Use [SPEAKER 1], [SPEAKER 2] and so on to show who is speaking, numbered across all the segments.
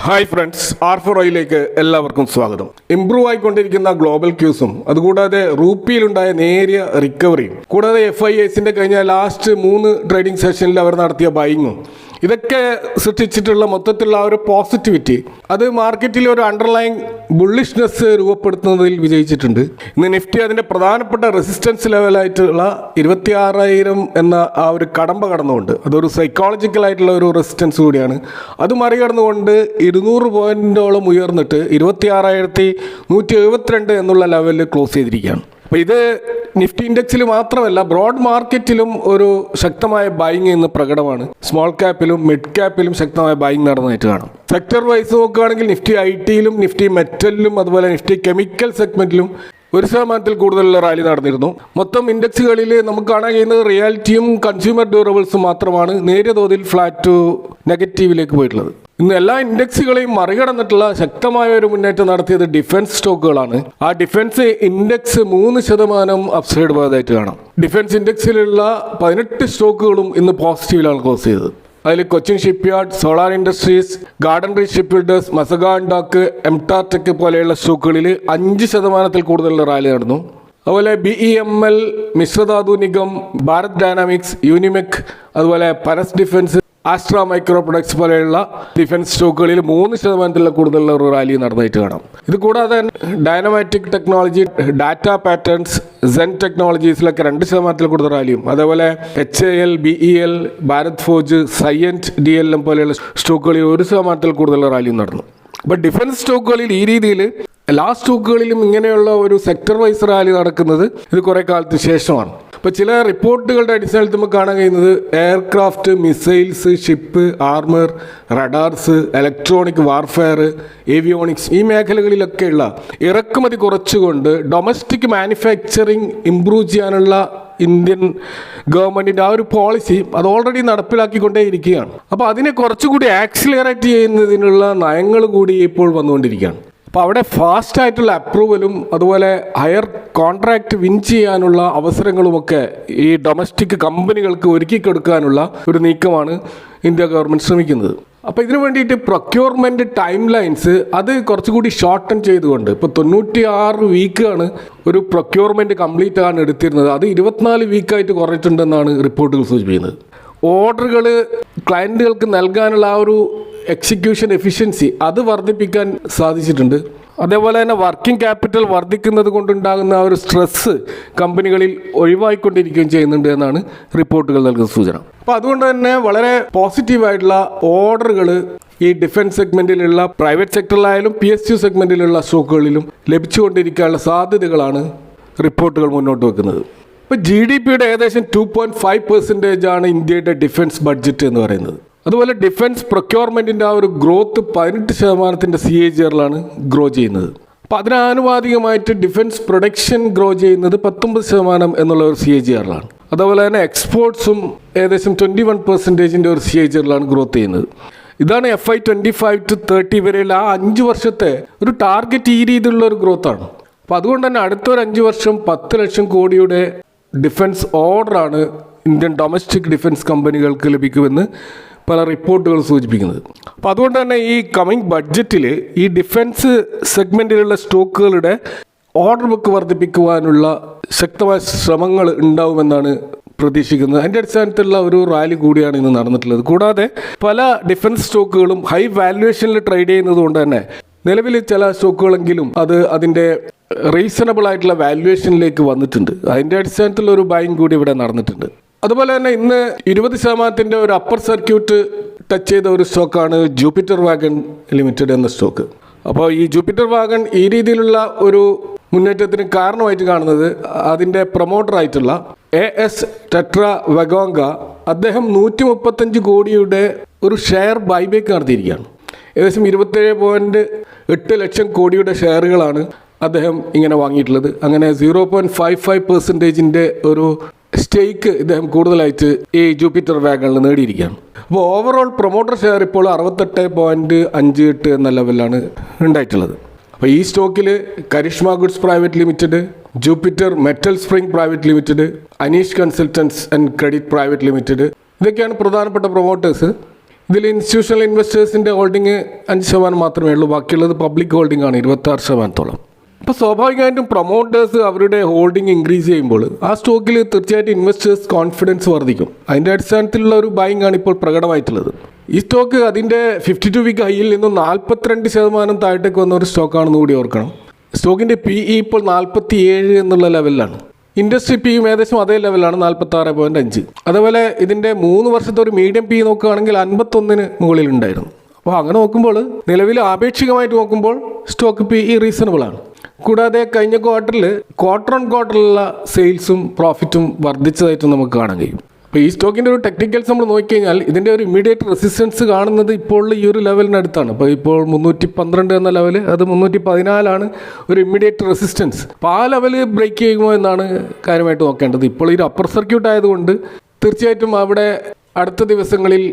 [SPEAKER 1] Hi friends, R4Oയിലേക്ക് എല്ലാവർക്കും സ്വാഗതം. Improve ആയിക്കൊണ്ടിരിക്കുന്ന global ക്യൂസും അതുകൂടാതെ റൂപ്പിയിലുണ്ടായ നേരിയ റിക്കവറിയും കൂടാതെ FISന്റെ കഴിഞ്ഞ ലാസ്റ്റ് 3 ട്രേഡിംഗ് സെഷനിൽ അവർ നടത്തിയ ബൈങ്ങും ഇതൊക്കെ സൃഷ്ടിച്ചിട്ടുള്ള മൊത്തത്തിലുള്ള ഒരു പോസിറ്റിവിറ്റി അത് മാർക്കറ്റിൽ ഒരു അണ്ടർലൈങ് ബുള്ളിഷ്നെസ് രൂപപ്പെടുത്തുന്നതിൽ വിജയിച്ചിട്ടുണ്ട്. ഇന്ന് നിഫ്റ്റി അതിൻ്റെ പ്രധാനപ്പെട്ട റെസിസ്റ്റൻസ് ലെവലായിട്ടുള്ള 26,000 എന്ന ആ ഒരു കടമ്പ കടന്നുകൊണ്ട് അതൊരു സൈക്കോളജിക്കലായിട്ടുള്ള ഒരു റെസിസ്റ്റൻസ് കൂടിയാണ്. അത് മറികടന്നുകൊണ്ട് 200 പോയിന്റോളം ഉയർന്നിട്ട് 26,172 എന്നുള്ള ലെവലിൽ ക്ലോസ് ചെയ്തിരിക്കുകയാണ്. അപ്പോൾ ഇത് നിഫ്റ്റി ഇൻഡെക്സിൽ മാത്രമല്ല ബ്രോഡ് മാർക്കറ്റിലും ഒരു ശക്തമായ ബൈങ് ഇന്ന് പ്രകടമാണ്. സ്മോൾ ക്യാപ്പിലും മിഡ് ക്യാപ്പിലും ശക്തമായ ബൈങ് നടന്നതായിട്ട് കാണാം. സെക്ടർ വൈസ് നോക്കുകയാണെങ്കിൽ നിഫ്റ്റി IT-യിലും നിഫ്റ്റി മെറ്റലിലും അതുപോലെ നിഫ്റ്റി കെമിക്കൽ സെഗ്മെന്റിലും 1% കൂടുതലുള്ള റാലി നടന്നിരുന്നു. മൊത്തം ഇൻഡെക്സുകളിൽ നമുക്ക് കാണാൻ കഴിയുന്നത് റിയാലിറ്റിയും കൺസ്യൂമർ ഡ്യൂറബിൾസും മാത്രമാണ് നേരിയ തോതിൽ ഫ്ലാറ്റ് ടു നെഗറ്റീവിലേക്ക് പോയിട്ടുള്ളത്. ഇന്ന് എല്ലാ ഇൻഡെക്സുകളെയും മറികടന്നിട്ടുള്ള ശക്തമായ ഒരു മുന്നേറ്റം നടത്തിയത് ഡിഫൻസ് സ്റ്റോക്കുകളാണ്. ആ ഡിഫൻസ് ഇൻഡെക്സ് 3% അപ്സൈഡ് പോയതായിട്ട് കാണാം. ഡിഫൻസ് ഇൻഡെക്സിലുള്ള 18 സ്റ്റോക്കുകളും ഇന്ന് പോസിറ്റീവിലാണ് ക്ലോസ് ചെയ്തത്. അതിൽ Cochin Shipyard, Solar Industries, Garden Reach Shipbuilders, Mazagon Dock, MTAR Tech പോലെയുള്ള സ്റ്റോക്കുകളിൽ 5% കൂടുതലുള്ള റാലി നടന്നു. അതുപോലെ BEML, Mishra Dhatu Nigam, Bharat Dynamics, Unimech, അതുപോലെ Paras Defence, Astra Micro Products പോലെയുള്ള ഡിഫൻസ് സ്റ്റോക്കുകളിൽ 3% കൂടുതലുള്ള ഒരു റാലി നടന്നതായിട്ട് കാണാം. ഇത് കൂടാതെ Dynamatic Technology, Data Patterns, Zen ടെക്നോളജീസിലൊക്കെ 2% കൂടുതൽ റാലിയും, അതേപോലെ HAL, BEL, Bharat Forge, Cyient, DLM പോലെയുള്ള സ്റ്റോക്കുകളിൽ 1% കൂടുതലുള്ള റാലിയും നടന്നു. അപ്പോൾ ഡിഫൻസ് സ്റ്റോക്കുകളിൽ ഈ രീതിയിൽ എല്ലാ സ്റ്റോക്കുകളിലും ഇങ്ങനെയുള്ള ഒരു സെക്ടർ വൈസ് റാലി നടക്കുന്നത് ഇത് കുറേ കാലത്തിന് ശേഷമാണ്. ഇപ്പോൾ ചില റിപ്പോർട്ടുകളുടെ അടിസ്ഥാനത്തിൽ നമുക്ക് കാണാൻ കഴിയുന്നത് aircraft, missiles, ship, armour, radars, electronic warfare, avionics ഈ മേഖലകളിലൊക്കെയുള്ള ഇറക്കുമതി കുറച്ചുകൊണ്ട് ഡൊമസ്റ്റിക് മാനുഫാക്ചറിങ് ഇംപ്രൂവ് ചെയ്യാനുള്ള ഇന്ത്യൻ ഗവൺമെൻറ്റിൻ്റെ ആ ഒരു പോളിസി അത് ഓൾറെഡി നടപ്പിലാക്കിക്കൊണ്ടേയിരിക്കുകയാണ്. അപ്പോൾ അതിനെ കുറച്ചുകൂടി ആക്സിലറേറ്റ് ചെയ്യുന്നതിനുള്ള നയങ്ങൾ കൂടി ഇപ്പോൾ വന്നുകൊണ്ടിരിക്കുകയാണ്. അപ്പോൾ അവിടെ ഫാസ്റ്റ് ആയിട്ടുള്ള അപ്രൂവലും അതുപോലെ ഹയർ കോൺട്രാക്റ്റ് വിൻ ചെയ്യാനുള്ള അവസരങ്ങളുമൊക്കെ ഈ ഡൊമസ്റ്റിക് കമ്പനികൾക്ക് ഒരുക്കി കൊടുക്കാനുള്ള ഒരു നീക്കമാണ് ഇന്ത്യ ഗവൺമെൻറ് ശ്രമിക്കുന്നത്. അപ്പോൾ ഇതിനു വേണ്ടിയിട്ട് പ്രൊക്യൂർമെൻറ്റ് ടൈം ലൈൻസ് അത് കുറച്ചുകൂടി ഷോർട്ടൺ ചെയ്തുകൊണ്ട് ഇപ്പോൾ 96 വീക്കാണ് ഒരു പ്രൊക്യൂർമെൻറ്റ് കംപ്ലീറ്റ് ആകാൻ എടുത്തിരുന്നത്. അത് 24 വീക്കായിട്ട് കുറഞ്ഞിട്ടുണ്ടെന്നാണ് റിപ്പോർട്ടുകൾ സൂചിപ്പിക്കുന്നത്. ഓർഡറുകൾ ക്ലയൻറ്റുകൾക്ക് നൽകാനുള്ള ആ ഒരു എക്സിക്യൂഷൻ എഫിഷ്യൻസി അത് വർദ്ധിപ്പിക്കാൻ സാധിച്ചിട്ടുണ്ട്. അതേപോലെ തന്നെ വർക്കിംഗ് ക്യാപിറ്റൽ വർദ്ധിക്കുന്നത് കൊണ്ടുണ്ടാകുന്ന ആ ഒരു സ്ട്രെസ്സ് കമ്പനികളിൽ ഒഴിവായിക്കൊണ്ടിരിക്കുകയും ചെയ്യുന്നുണ്ട് എന്നാണ് റിപ്പോർട്ടുകൾ നൽകുന്ന സൂചന. അപ്പോൾ അതുകൊണ്ട് തന്നെ വളരെ പോസിറ്റീവായിട്ടുള്ള ഓർഡറുകൾ ഈ ഡിഫൻസ് സെഗ്മെൻറ്റിലുള്ള പ്രൈവറ്റ് സെക്ടറിലായാലും PSU സെഗ്മെൻറ്റിലുള്ള സ്റ്റോക്കുകളിലും ലഭിച്ചുകൊണ്ടിരിക്കാനുള്ള സാധ്യതകളാണ് റിപ്പോർട്ടുകൾ മുന്നോട്ട് വെക്കുന്നത്. ഇപ്പോൾ GDPയുടെ ഏകദേശം 2.5% ആണ് ഇന്ത്യയുടെ ഡിഫൻസ് ബഡ്ജറ്റ് എന്ന് പറയുന്നത്. അതുപോലെ ഡിഫൻസ് പ്രൊക്യൂർമെൻറ്റിൻ്റെ ആ ഒരു ഗ്രോത്ത് 18% CAGR-ലാണ് ഗ്രോ ചെയ്യുന്നത്. അപ്പോൾ അതിനാനുപാതികമായിട്ട് ഡിഫൻസ് പ്രൊഡക്ഷൻ ഗ്രോ ചെയ്യുന്നത് 19% എന്നുള്ള ഒരു CAGR-ലാണ്. അതുപോലെ തന്നെ എക്സ്പോർട്സും ഏകദേശം 21% ഒരു CAGR-ലാണ് ഗ്രോത്ത് ചെയ്യുന്നത്. ഇതാണ് FY 25 to 30 വരെയുള്ള ആ 5 വർഷത്തെ ഒരു ടാർഗറ്റ്. ഈ രീതിയിലുള്ള ഒരു ഗ്രോത്താണ്. അപ്പോൾ അതുകൊണ്ട് തന്നെ അടുത്തൊരു 5 വർഷം 10 ലക്ഷം കോടിയുടെ ഡിഫൻസ് ഓർഡറാണ് ഇന്ത്യൻ ഡൊമസ്റ്റിക് ഡിഫൻസ് കമ്പനികൾക്ക് ലഭിക്കുമെന്ന് പല റിപ്പോർട്ടുകൾ സൂചിപ്പിക്കുന്നത്. അപ്പോൾ അതുകൊണ്ട് തന്നെ ഈ കമ്മിങ് ബഡ്ജറ്റിൽ ഈ ഡിഫൻസ് സെഗ്മെൻറ്റിലുള്ള സ്റ്റോക്കുകളുടെ ഓർഡർ ബുക്ക് വർദ്ധിപ്പിക്കുവാനുള്ള ശക്തമായ ശ്രമങ്ങൾ ഉണ്ടാവുമെന്നാണ് പ്രതീക്ഷിക്കുന്നത്. അതിൻ്റെ അടിസ്ഥാനത്തിലുള്ള ഒരു റാലി കൂടിയാണ് ഇന്ന് നടന്നിട്ടുള്ളത്. കൂടാതെ പല ഡിഫൻസ് സ്റ്റോക്കുകളും ഹൈ വാല്യുവേഷനിൽ ട്രേഡ് ചെയ്യുന്നത് കൊണ്ട് തന്നെ നിലവിൽ ചില സ്റ്റോക്കുകളെങ്കിലും അത് അതിൻ്റെ റീസണബിൾ ആയിട്ടുള്ള വാല്യുവേഷനിലേക്ക് വന്നിട്ടുണ്ട്. അതിൻ്റെ അടിസ്ഥാനത്തിലുള്ള ഒരു ബൈങ് കൂടി ഇവിടെ നടന്നിട്ടുണ്ട്. അതുപോലെ തന്നെ ഇന്ന് 20% ഒരു അപ്പർ സർക്യൂട്ട് ടച്ച് ചെയ്ത ഒരു സ്റ്റോക്കാണ് ജൂപ്പിറ്റർ വാഗൺ ലിമിറ്റഡ് എന്ന സ്റ്റോക്ക്. അപ്പോൾ ഈ ജൂപ്പിറ്റർ വാഗൺ ഈ രീതിയിലുള്ള ഒരു മുന്നേറ്റത്തിന് കാരണമായിട്ട് കാണുന്നത് അതിൻ്റെ പ്രൊമോട്ടറായിട്ടുള്ള AS ടെട്രാ വഗോങ്ക അദ്ദേഹം 135 കോടിയുടെ ഒരു ഷെയർ ബൈബേക്ക് നടത്തിയിരിക്കുകയാണ്. ഏകദേശം 27.8 ലക്ഷം കോടിയുടെ ഷെയറുകളാണ് അദ്ദേഹം ഇങ്ങനെ വാങ്ങിയിട്ടുള്ളത്. അങ്ങനെ 0.55% ഒരു സ്റ്റേക്ക് ഇദ്ദേഹം കൂടുതലായിട്ട് ഈ ജൂപ്പിറ്റർ വാഗണിൽ നേടിയിരിക്കുകയാണ്. അപ്പോൾ ഓവറോൾ പ്രൊമോട്ടർ ഷെയർ ഇപ്പോൾ 68.58 എന്ന ലെവലിലാണ് ഉണ്ടായിട്ടുള്ളത്. അപ്പോൾ ഈ സ്റ്റോക്കിൽ Karishma goods private limited, Jupiter metal spring private limited, Aneesh consultants and credit private limited ഇതൊക്കെയാണ് പ്രധാനപ്പെട്ട പ്രൊമോട്ടേഴ്സ്. ഇതിൽ ഇൻസ്റ്റിറ്റ്യൂഷണൽ ഇൻവെസ്റ്റേഴ്സിൻ്റെ ഹോൾഡിംഗ് 5% മാത്രമേ ഉള്ളൂ. ബാക്കിയുള്ളത് പബ്ലിക് ഹോൾഡിംഗ് ആണ് 26%. അപ്പോൾ സ്വാഭാവികമായിട്ടും പ്രൊമോട്ടേഴ്സ് അവരുടെ ഹോൾഡിംഗ് ഇൻക്രീസ് ചെയ്യുമ്പോൾ ആ സ്റ്റോക്കിൽ തീർച്ചയായിട്ടും ഇൻവെസ്റ്റേഴ്സ് കോൺഫിഡൻസ് വർദ്ധിക്കും. അതിൻ്റെ അടിസ്ഥാനത്തിലുള്ള ഒരു ബൈങ് ആണ് ഇപ്പോൾ പ്രകടമായിട്ടുള്ളത്. ഈ സ്റ്റോക്ക് അതിൻ്റെ 52 വീക്ക് ഹൈയിൽ നിന്നും 42% താഴത്തേക്ക് വന്ന ഒരു സ്റ്റോക്കാണെന്ന് കൂടി ഓർക്കണം. സ്റ്റോക്കിൻ്റെ PE ഇപ്പോൾ 47 എന്നുള്ള ലെവലിലാണ്. ഇൻഡസ്ട്രി PE ഏകദേശം അതേ ലെവലാണ്, 46.5. അതേപോലെ ഇതിൻ്റെ 3 വർഷത്തെ ഒരു മീഡിയം PE നോക്കുകയാണെങ്കിൽ 51 മുകളിലുണ്ടായിരുന്നു. അപ്പോൾ അങ്ങനെ നോക്കുമ്പോൾ നിലവിൽ ആപേക്ഷികമായിട്ട് നോക്കുമ്പോൾ സ്റ്റോക്ക് PE റീസണബിൾ ആണ്. കൂടാതെ കഴിഞ്ഞ ക്വാർട്ടർ ഓൺ ക്വാർട്ടറിലുള്ള സെയിൽസും പ്രോഫിറ്റും വർദ്ധിച്ചതായിട്ടും നമുക്ക് കാണാൻ കഴിയും. അപ്പോൾ ഈ സ്റ്റോക്കിൻ്റെ ഒരു ടെക്നിക്കൽസ് നമ്മൾ നോക്കിക്കഴിഞ്ഞാൽ ഇതിൻ്റെ ഒരു ഇമ്മീഡിയറ്റ് റെസിസ്റ്റൻസ് കാണുന്നത് ഇപ്പോൾ ഈ ഒരു ലെവലിനടുത്താണ്. അപ്പോൾ ഇപ്പോൾ 312 എന്ന ലെവൽ, അത് 314 ഒരു ഇമ്മീഡിയറ്റ് റെസിസ്റ്റൻസ്. അപ്പോൾ ആ ലെവൽ ബ്രേക്ക് ചെയ്യുമോ എന്നാണ് കാര്യമായിട്ട് നോക്കേണ്ടത്. ഇപ്പോൾ ഈ അപ്പർ സർക്യൂട്ട് ആയതുകൊണ്ട് തീർച്ചയായിട്ടും അവിടെ അടുത്ത ദിവസങ്ങളിൽ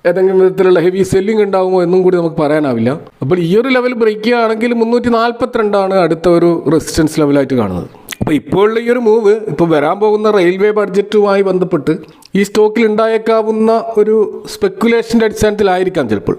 [SPEAKER 1] ഏതെങ്കിലും വിധത്തിലുള്ള ഹെവി സെല്ലിംഗ് ഉണ്ടാകുമോ എന്നും കൂടി നമുക്ക് പറയാനാവില്ല. അപ്പോൾ ഈ ഒരു ലെവൽ ബ്രേക്ക് ചെയ്യുകയാണെങ്കിൽ 342 അടുത്ത ഒരു റെസിസ്റ്റൻസ് ലെവലായിട്ട് കാണുന്നത്. അപ്പോൾ ഇപ്പോഴുള്ള ഈ ഒരു മൂവ് ഇപ്പോൾ വരാൻ പോകുന്ന റെയിൽവേ ബഡ്ജറ്റുമായി ബന്ധപ്പെട്ട് ഈ സ്റ്റോക്കിൽ ഉണ്ടായേക്കാവുന്ന ഒരു സ്പെക്കുലേഷൻ്റെ അടിസ്ഥാനത്തിലായിരിക്കാം ചിലപ്പോൾ.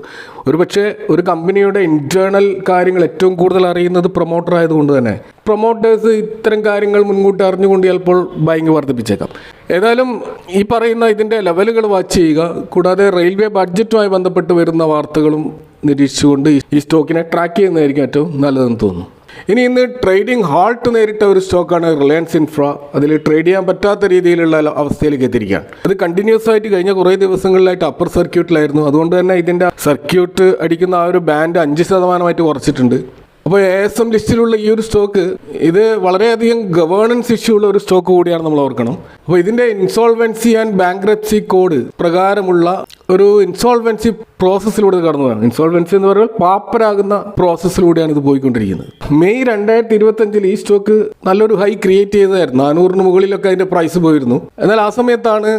[SPEAKER 1] ഒരു പക്ഷേ ഒരു കമ്പനിയുടെ ഇൻറ്റേർണൽ കാര്യങ്ങൾ ഏറ്റവും കൂടുതൽ അറിയുന്നത് പ്രൊമോട്ടർ ആയതുകൊണ്ട് തന്നെ പ്രൊമോട്ടേഴ്സ് ഇത്തരം കാര്യങ്ങൾ മുൻകൂട്ടി അറിഞ്ഞുകൊണ്ട് ചിലപ്പോൾ ബൈങ് വർദ്ധിപ്പിച്ചേക്കാം. ഏതായാലും ഈ പറയുന്ന ഇതിൻ്റെ ലെവലുകൾ വാച്ച് ചെയ്യുക. കൂടാതെ റെയിൽവേ ബഡ്ജറ്റുമായി ബന്ധപ്പെട്ട് വരുന്ന വാർത്തകളും നിരീക്ഷിച്ചുകൊണ്ട് ഈ സ്റ്റോക്കിനെ ട്രാക്ക് ചെയ്യുന്നതായിരിക്കും ഏറ്റവും നല്ലതെന്ന് തോന്നുന്നു. ഇന്ന് ട്രേഡിംഗ് ഹാൾട്ട് നേരിട്ട ഒരു സ്റ്റോക്കാണ് റിലയൻസ് ഇൻഫ്ര. അതിൽ ട്രേഡ് ചെയ്യാൻ പറ്റാത്ത രീതിയിലുള്ള അവസ്ഥയിലേക്ക് എത്തിയിരിക്കുകയാണ്. അത് കണ്ടിന്യൂസ് ആയിട്ട് കഴിഞ്ഞ കുറേ ദിവസങ്ങളിലായിട്ട് അപ്പർ സർക്യൂട്ടിലായിരുന്നു. അതുകൊണ്ട് തന്നെ ഇതിൻ്റെ സർക്യൂട്ട് അടിക്കുന്ന ആ ഒരു ബാൻഡ് 5% കുറച്ചിട്ടുണ്ട്. അപ്പോൾ ASM ലിസ്റ്റിലുള്ള ഈ ഒരു സ്റ്റോക്ക് ഇത് വളരെയധികം ഗവേണൻസ് ഇഷ്യൂ ഉള്ള ഒരു സ്റ്റോക്ക് കൂടിയാണ് നമ്മൾ ഓർക്കണം. അപ്പോൾ ഇതിൻ്റെ ഇൻസോൾവൻസി ആൻഡ് ബാങ്ക്രപ്സി കോഡ് പ്രകാരമുള്ള ഒരു ഇൻസോൾവൻസി പ്രോസസ്സിലൂടെ കടന്നതാണ്. ഇൻസോൾവൻസി എന്ന് പറയുമ്പോൾ പാപ്പരാകുന്ന പ്രോസസ്സിലൂടെയാണ് ഇത് പോയിക്കൊണ്ടിരിക്കുന്നത്. മെയ് 2025 ഈ സ്റ്റോക്ക് നല്ലൊരു ഹൈ ക്രിയേറ്റ് ചെയ്തതായിരുന്നു. 400 മുകളിലൊക്കെ അതിൻ്റെ പ്രൈസ് പോയിരുന്നു. എന്നാൽ ആ സമയത്താണ്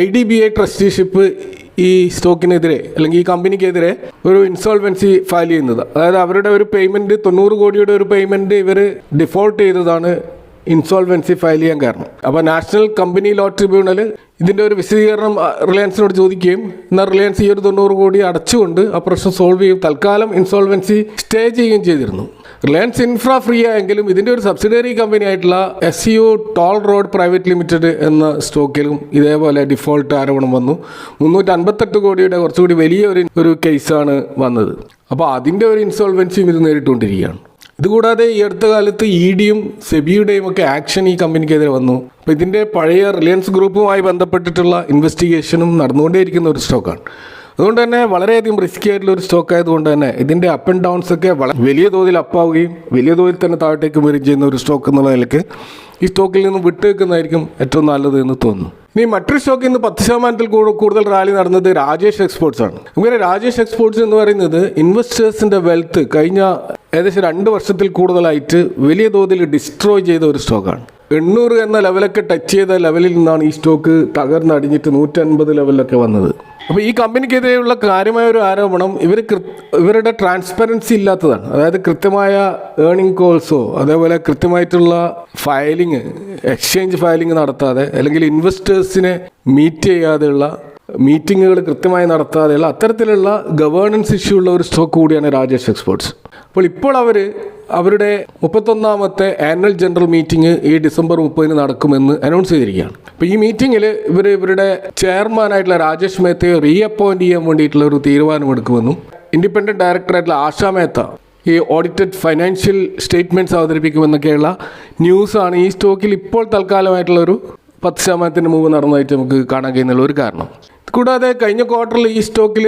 [SPEAKER 1] IDBI ട്രസ്റ്റിഷിപ്പ് ഈ സ്റ്റോക്കിനെതിരെ അല്ലെങ്കിൽ ഈ കമ്പനിക്കെതിരെ ഒരു ഇൻസോൾവൻസി ഫയൽ ചെയ്യുന്നത്. അതായത് അവരുടെ ഒരു പേയ്മെൻറ്റ് 90 കോടിയുടെ ഒരു പേയ്മെൻറ്റ് ഇവർ ഡിഫോൾട്ട് ചെയ്തതാണ് ഇൻസോൾവൻസി ഫയൽ ചെയ്യാൻ കാരണം. അപ്പോൾ നാഷണൽ കമ്പനി ലോ ട്രിബ്യൂണൽ ഇതിൻ്റെ ഒരു വിശദീകരണം റിലയൻസിനോട് ചോദിക്കുകയും എന്നാൽ റിലയൻസ് ഈ ഒരു 90 കോടി അടച്ചുകൊണ്ട് ആ പ്രശ്നം സോൾവ് ചെയ്യും, തൽക്കാലം ഇൻസോൾവൻസി സ്റ്റേ ചെയ്യുകയും ചെയ്തിരുന്നു. റിലയൻസ് ഇൻഫ്ര ഫ്രീ ആയെങ്കിലും ഇതിൻ്റെ ഒരു സബ്സിഡിയറി കമ്പനി ആയിട്ടുള്ള SCU toll road private limited എന്ന സ്റ്റോക്കിലും ഇതേപോലെ ഡിഫോൾട്ട് ആരോപണം വന്നു. 358 കോടിയുടെ കുറച്ചുകൂടി വലിയ ഒരു കേസാണ് വന്നത്. അപ്പോൾ അതിൻ്റെ ഒരു ഇൻസോൾവൻസിയും ഇത് നേരിട്ടുകൊണ്ടിരിക്കുകയാണ്. ഇതുകൂടാതെ ഈ അടുത്ത കാലത്ത് EDയും സെബിയുടെയും ഒക്കെ ആക്ഷൻ ഈ കമ്പനിക്കെതിരെ വന്നു. അപ്പോൾ ഇതിൻ്റെ പഴയ റിലയൻസ് ഗ്രൂപ്പുമായി ബന്ധപ്പെട്ടിട്ടുള്ള ഇൻവെസ്റ്റിഗേഷനും നടന്നുകൊണ്ടേയിരിക്കുന്ന ഒരു സ്റ്റോക്കാണ്. അതുകൊണ്ട് തന്നെ വളരെയധികം റിസ്കി ആയിട്ടുള്ള ഒരു സ്റ്റോക്ക് ആയതുകൊണ്ട് തന്നെ ഇതിൻ്റെ അപ്പ് ആൻഡ് ഡൗൺസ് ഒക്കെ വലിയ തോതിൽ അപ്പാവുകയും വലിയ തോതിൽ തന്നെ താഴത്തേക്ക് വരികയും ചെയ്യുന്ന ഒരു സ്റ്റോക്ക് എന്നുള്ള നിലയ്ക്ക് ഈ സ്റ്റോക്കിൽ നിന്ന് വിട്ടുവെക്കുന്നതായിരിക്കും ഏറ്റവും നല്ലത് എന്ന് തോന്നുന്നു. ഇനി മറ്റൊരു സ്റ്റോക്കിൽ നിന്ന് 10% കൂടുതൽ റാലി നടന്നത് രാജേഷ് എക്സ്പോർട്സ് ആണ്. അങ്ങനെ രാജേഷ് എക്സ്പോർട്സ് എന്ന് പറയുന്നത് ഇൻവെസ്റ്റേഴ്സിൻ്റെ വെൽത്ത് കഴിഞ്ഞ ഏകദേശം 2 വർഷത്തിൽ കൂടുതലായിട്ട് വലിയ തോതിൽ ഡിസ്ട്രോയ് ചെയ്ത ഒരു സ്റ്റോക്കാണ്. 800 എന്ന ലെവലൊക്കെ ടച്ച് ചെയ്ത ലെവലിൽ നിന്നാണ് ഈ സ്റ്റോക്ക് തകർന്നടിഞ്ഞിട്ട് 150 ലെവലിലൊക്കെ വന്നത്. അപ്പോൾ ഈ കമ്പനിക്കെതിരെയുള്ള കാര്യമായ ഒരു ആരോപണം ഇവരുടെ ട്രാൻസ്പെറൻസി ഇല്ലാത്തതാണ്. അതായത് കൃത്യമായ ഏർണിംഗ് കോൾസോ അതേപോലെ കൃത്യമായിട്ടുള്ള ഫയലിംഗ് എക്സ്ചേഞ്ച് ഫയലിംഗ് നടത്താതെ അല്ലെങ്കിൽ ഇൻവെസ്റ്റേഴ്സിനെ മീറ്റ് ചെയ്യാതെയുള്ള മീറ്റിങ്ങുകൾ കൃത്യമായി നടത്താതെയുള്ള അത്തരത്തിലുള്ള ഗവേണൻസ് ഇഷ്യൂ ഉള്ള ഒരു സ്റ്റോക്ക് കൂടിയാണ് രാജേഷ് എക്സ്പോർട്സ്. ഇപ്പോൾ അവരുടെ 31ാമത്തെ ആനുവൽ ജനറൽ മീറ്റിംഗ് ഈ ഡിസംബർ 30 നടക്കുമെന്ന് അനൗൺസ് ചെയ്തിരിക്കുകയാണ്. അപ്പോൾ ഈ മീറ്റിങ്ങിൽ ഇവരുടെ ചെയർമാനായിട്ടുള്ള രാജേഷ് മേത്തയെ റീഅപ്പോയിൻറ്റ് ചെയ്യാൻ വേണ്ടിയിട്ടുള്ള ഒരു തീരുമാനമെടുക്കുമെന്നും ഇൻഡിപെൻഡൻറ്റ് ഡയറക്ടറായിട്ടുള്ള ആശാ മേത്ത ഈ ഓഡിറ്റഡ് ഫൈനാൻഷ്യൽ സ്റ്റേറ്റ്മെൻറ്റ്സ് അവതരിപ്പിക്കുമെന്നൊക്കെയുള്ള ന്യൂസാണ് ഈ സ്റ്റോക്കിൽ ഇപ്പോൾ തൽക്കാലമായിട്ടുള്ളൊരു 10% മൂവ് നടന്നതായിട്ട് നമുക്ക് കാണാൻ കഴിയുന്നുള്ള ഒരു കാരണം. കൂടാതെ കഴിഞ്ഞ ക്വാർട്ടറിൽ ഈ സ്റ്റോക്കിൽ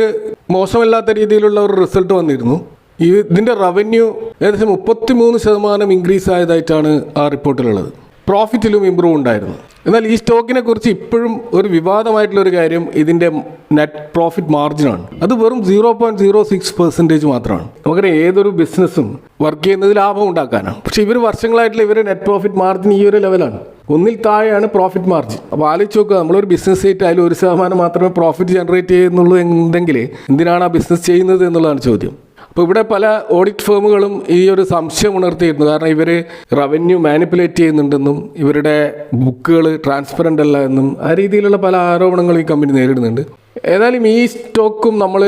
[SPEAKER 1] മോശമല്ലാത്ത രീതിയിലുള്ള ഒരു റിസൾട്ട് വന്നിരുന്നു. ഇതിൻ്റെ റവന്യൂ ഏകദേശം 33% ഇൻക്രീസ് ആയതായിട്ടാണ് ആ റിപ്പോർട്ടിലുള്ളത്. പ്രോഫിറ്റിലും ഇമ്പ്രൂവ് ഉണ്ടായിരുന്നു. എന്നാൽ ഈ സ്റ്റോക്കിനെ കുറിച്ച് ഇപ്പോഴും ഒരു വിവാദമായിട്ടുള്ളൊരു കാര്യം ഇതിൻ്റെ നെറ്റ് പ്രോഫിറ്റ് മാർജിനാണ്. അത് വെറും 0.06% മാത്രമാണ്. നമുക്കറിയാം ഏതൊരു ബിസിനസ്സും വർക്ക് ചെയ്യുന്നത് ലാഭം ഉണ്ടാക്കാനാണ്. പക്ഷേ ഇവർ വർഷങ്ങളായിട്ടുള്ള ഇവർ നെറ്റ് പ്രോഫിറ്റ് മാർജിൻ ഈ ഒരു ലെവലാണ്, ഒന്നിൽ താഴെയാണ് പ്രോഫിറ്റ് മാർജിൻ. അപ്പോൾ ആലോചിച്ച് നോക്കുക, നമ്മളൊരു ബിസിനസ് ആയിട്ട് അതിൽ 1% മാത്രമേ പ്രോഫിറ്റ് ജനറേറ്റ് ചെയ്യുന്നുള്ളൂ എന്നുണ്ടെങ്കിൽ എന്തിനാണ് ആ ബിസിനസ് ചെയ്യുന്നത് എന്നുള്ളതാണ് ചോദ്യം. അപ്പോൾ ഇവിടെ പല ഓഡിറ്റ് ഫേമുകളും ഈ ഒരു സംശയം ഉണർത്തിയിരുന്നു. കാരണം ഇവർ റവന്യൂ മാനിപ്പുലേറ്റ് ചെയ്യുന്നുണ്ടെന്നും ഇവരുടെ ബുക്കുകൾ ട്രാൻസ്പെറൻ്റ് അല്ല എന്നും ആ രീതിയിലുള്ള പല ആരോപണങ്ങളും ഈ കമ്പനി നേരിടുന്നുണ്ട്. ഏതായാലും ഈ സ്റ്റോക്കും നമ്മൾ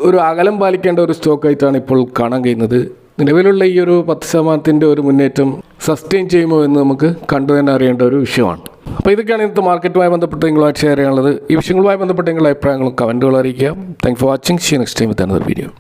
[SPEAKER 1] ഒരു അകലം പാലിക്കേണ്ട ഒരു സ്റ്റോക്കായിട്ടാണ് ഇപ്പോൾ കാണാൻ കഴിയുന്നത്. നിലവിലുള്ള ഈ ഒരു 10% ഒരു മുന്നേറ്റം സസ്റ്റെയിൻ ചെയ്യുമോ എന്ന് നമുക്ക് കണ്ടു തന്നെ അറിയേണ്ട ഒരു വിഷയമാണ്. അപ്പോൾ ഇതൊക്കെയാണ് ഇന്നത്തെ മാർക്കറ്റുമായി ബന്ധപ്പെട്ട് നിങ്ങളുമായിട്ട് ഷെയർ ചെയ്യാനുള്ളത്. ഈ വിഷയങ്ങളുമായി ബന്ധപ്പെട്ട നിങ്ങളുടെ അഭിപ്രായങ്ങളും കമൻറ്റുകൾ അറിയിക്കുക. Thank for watching. See next time with another video.